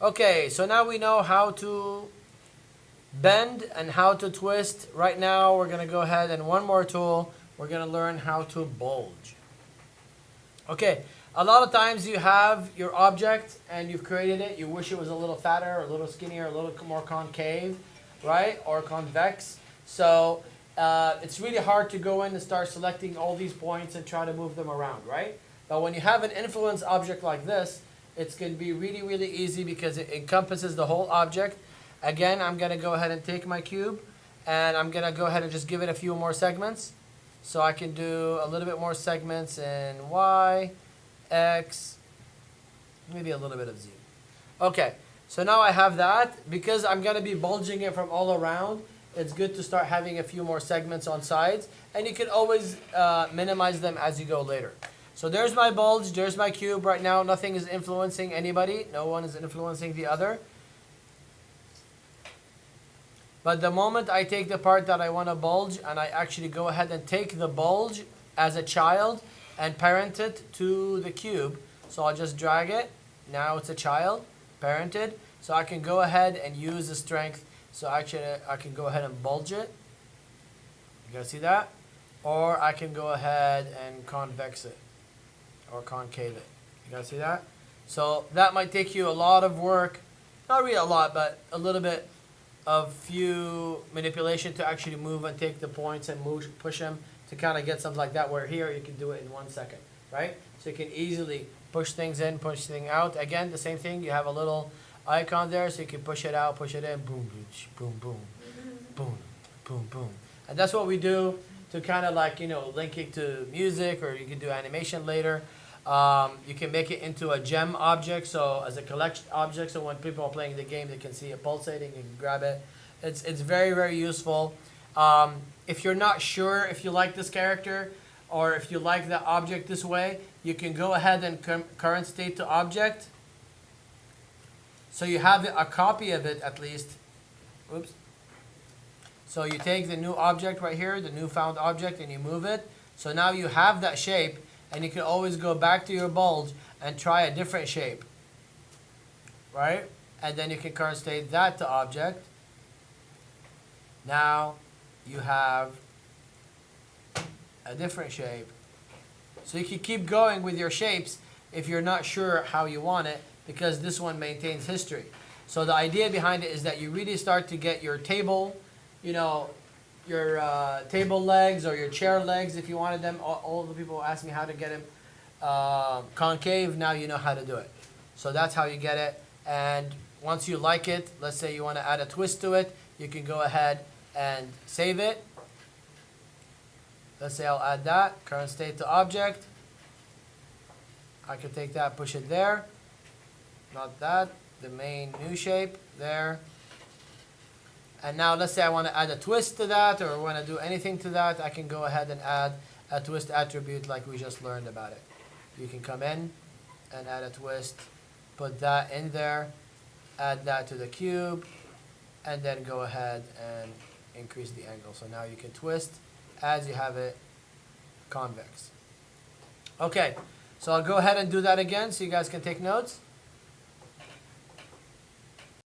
Okay, so now we know how to bend and how to twist. Right now we're going to go ahead and one more tool. We're going to learn how to bulge. Okay, a lot of times you have your object and you've created it. You wish it was a little fatter, or a little skinnier, a little more concave, right? Or convex. So it's really hard to go in and start selecting all these points and try to move them around, right? But when you have an influence object like this, it's going to be really, really easy because it encompasses the whole object. Again, I'm going to go ahead and take my cube and I'm going to go ahead and just give it a few more segments. So I can do a little bit more segments in Y, X, maybe a little bit of Z. Okay, so now I have that. Because I'm going to be bulging it from all around, it's good to start having a few more segments on sides. And you can always minimize them as you go later. So there's my bulge, there's my cube. Right now, nothing is influencing anybody. No one is influencing the other. But the moment I take the part that I want to bulge and I actually go ahead and take the bulge as a child and parent it to the cube. So I'll just drag it. Now it's a child, parented. So I can go ahead and use the strength. So actually I can go ahead and bulge it. You guys see that? Or I can go ahead and convex it or concave it. You guys see that? So that might take you a lot of work. Not really a lot, but a little bit of few manipulation to actually move and take the points and move, push them to kind of get something like that, where here you can do it in 1 second, right? So you can easily push things in, push things out. Again, the same thing, you have a little icon there, so you can push it out, push it in, boom, boom, boom, boom, boom, boom. And that's what we do to kind of like, you know, link it to music, or you can do animation later. You can make it into a gem object, so as a collection object, so when people are playing the game, they can see it pulsating, you can grab it. It's very, very useful. If you're not sure if you like this character, or if you like the object this way, you can go ahead and current state to object. So you have a copy of it at least. Oops. So you take the new object right here, the new found object, and you move it. So now you have that shape. And you can always go back to your bulge and try a different shape, right? And then you can current state that to object. Now you have a different shape. So you can keep going with your shapes if you're not sure how you want it, because this one maintains history. So the idea behind it is that you really start to get your table, you know, your table legs or your chair legs, if you wanted them. All the people ask me how to get them concave. Now you know how to do it. So that's how you get it. And once you like it, let's say you want to add a twist to it, you can go ahead and save it. Let's say I'll add that, current state to object. I can take that, push it there. Not that, the main new shape there. And now let's say I want to add a twist to that, or want to do anything to that, I can go ahead and add a twist attribute like we just learned about it. You can come in and add a twist, put that in there, add that to the cube, and then go ahead and increase the angle. So now you can twist as you have it convex. Okay, so I'll go ahead and do that again so you guys can take notes.